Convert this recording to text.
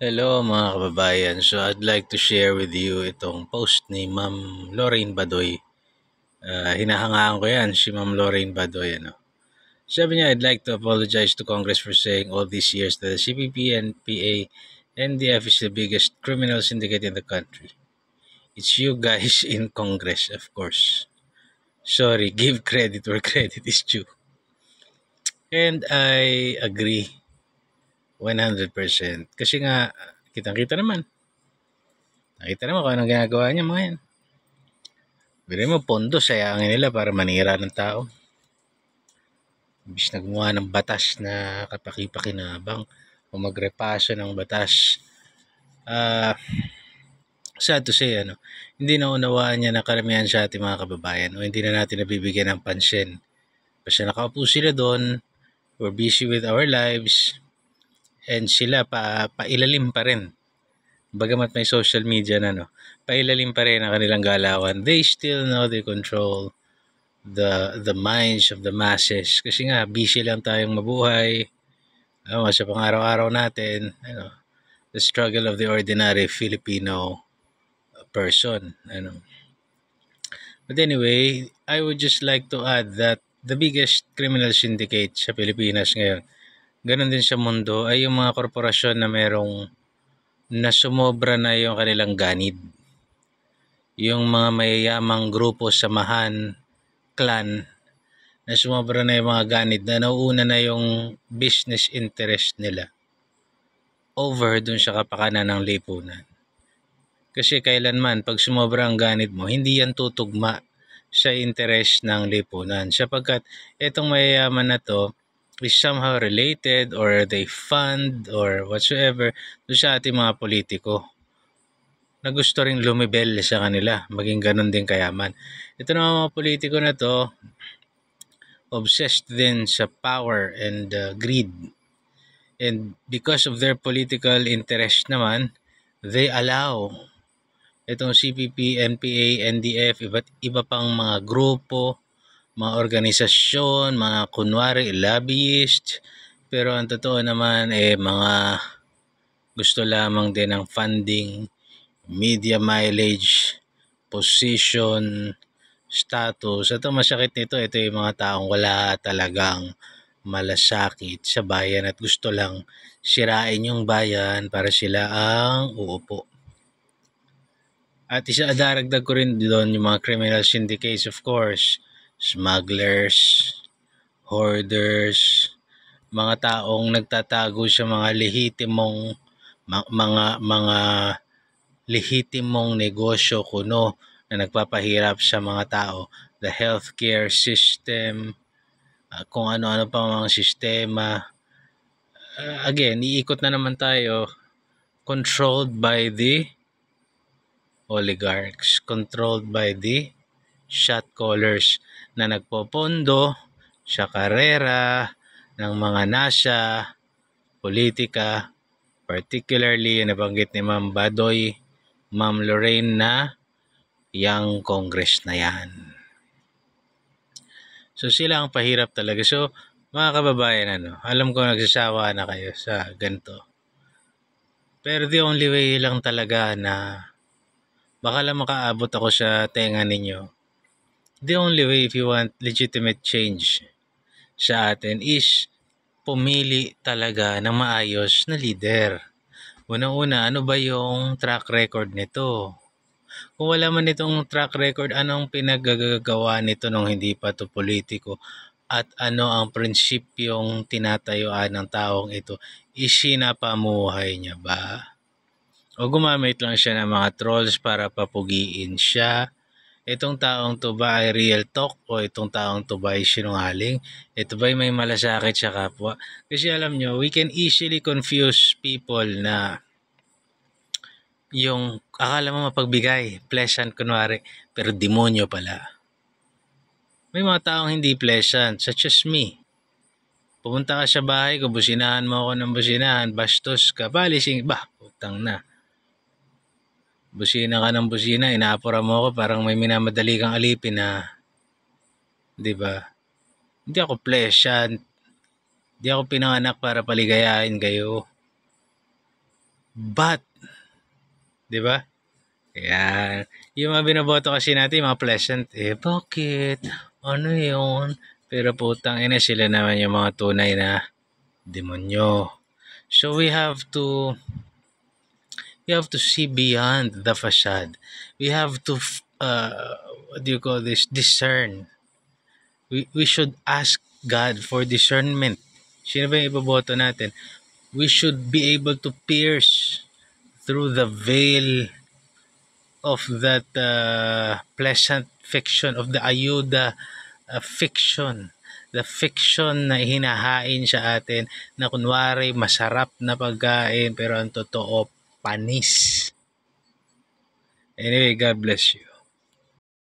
Hello mga kababayan. So I'd like to share with you itong post ni Ma'am Lorraine Badoy. Hinahangaan ko yan, si Ma'am Lorraine Badoy. Sabi niya, I'd like to apologize to Congress for saying all these years that the CPP, NPA, NDF is the biggest criminal syndicate in the country. It's you guys in Congress, of course. Sorry, give credit where credit is due. And I agree 100%. Kasi nga, kitang-kita naman. Nakita naman kung anong ginagawa niya mga yan. Bili mo, pondo, sayangin nila para manira ng tao. Imbis na gumawa ng batas na kapaki-pakinabang o magrepaso ng batas. Sad to say, hindi na unawaan niya na karamihan sa ating mga kababayan o hindi na natin nabibigyan ng pansin. Basta nakaupo sila doon, we're busy with our lives, and sila pailalim pa rin. Bagamat may social media na, pailalim pa rin ang kanilang galawan. They still know they control the minds of the masses. Kasi nga, busy lang tayong mabuhay. Sa pang-araw-araw natin, the struggle of the ordinary Filipino person. But anyway, I would just like to add that the biggest criminal syndicate sa Pilipinas ngayon, ganun din sa mundo, ay yung mga korporasyon na merong na sumobra na yung kanilang ganid. Yung mga mayayamang grupo, samahan, clan, na sumobra na yung mga ganid na nauuna na yung business interest nila over dun sa kapakanan ng lipunan. Kasi kailanman, pag sumobra ang ganid mo, hindi yan tutugma sa interest ng lipunan. Sapagkat itong mayayaman na to is somehow related or they fund or whatsoever doon sa ating mga politiko na gusto ring lumibel sa kanila, maging ganun din kayaman. Ito na mga politiko na to, obsessed din sa power and greed. And because of their political interest naman, they allow itong CPP, NPA, NDF, iba pang mga grupo, mga organisasyon, mga kunwari lobbyist, pero ang totoo naman mga gusto lamang din ng funding, media mileage, position, status. At ang masakit nito, ito yung mga taong wala talagang malasakit sa bayan at gusto lang sirain yung bayan para sila ang uupo. At daragdag ko rin doon yung mga criminal syndicates, of course, smugglers, hoarders, mga taong nagtatago sa mga lehitimong negosyo kuno na nagpapahirap sa mga tao, the healthcare system, kung ano-ano pa mga sistema. Again, iikot na naman tayo, controlled by the oligarchs, controlled by the shot callers na nagpopondo sa karera ng mga nasa politika, particularly nabanggit ni Ma'am Badoy, Ma'am Lorraine na young Congress na yan. So sila ang pahirap talaga. So mga kababayan, alam ko nagsasawa na kayo sa ganito. Pero the only way lang talaga na baka lang makaabot ako sa tenga ninyo. The only way if you want legitimate change sa atin is pumili talaga ng maayos na leader. Unang-una, ano ba yung track record nito? Kung wala man itong track record, anong pinagagawa nito nung hindi pa to politiko? At ano ang prinsipyong tinatayuan ng taong ito? Isinapamuhay niya ba? O gumamit lang siya ng mga trolls para papugiin siya? Itong taong to ba ay real talk o itong taong to ba ay sinungaling? Ito ba ay may malasakit sa kapwa? Kasi alam nyo, we can easily confuse people na yung akala mo mapagbigay, pleasant kunwari, pero demonyo pala. May mga taong hindi pleasant, such as me. Pumunta ka sa bahay ko, businahan mo ako ng businahan, bastos ka, balising, putang na. Busina ka ng busina, inaapura mo ako, parang may minamadali kang alipin na, di ba? Hindi ako pleasant. Hindi ako pinanganak para paligayahin kayo. But, di ba? Yan. Yung mga binoboto kasi natin, yung mga pleasant, bakit? Ano yun? Pero putang ina, sila naman yung mga tunay na demonyo. So we have to see beyond the facade. We have to, what do you call this? Discern. We should ask God for discernment. Sino ba yung iboboto natin? We should be able to pierce through the veil of that pleasant fiction, of the ayuda fiction. The fiction na hinahain sa atin na kunwari masarap na pagkain pero ang totoo panis. Anyway, God bless you.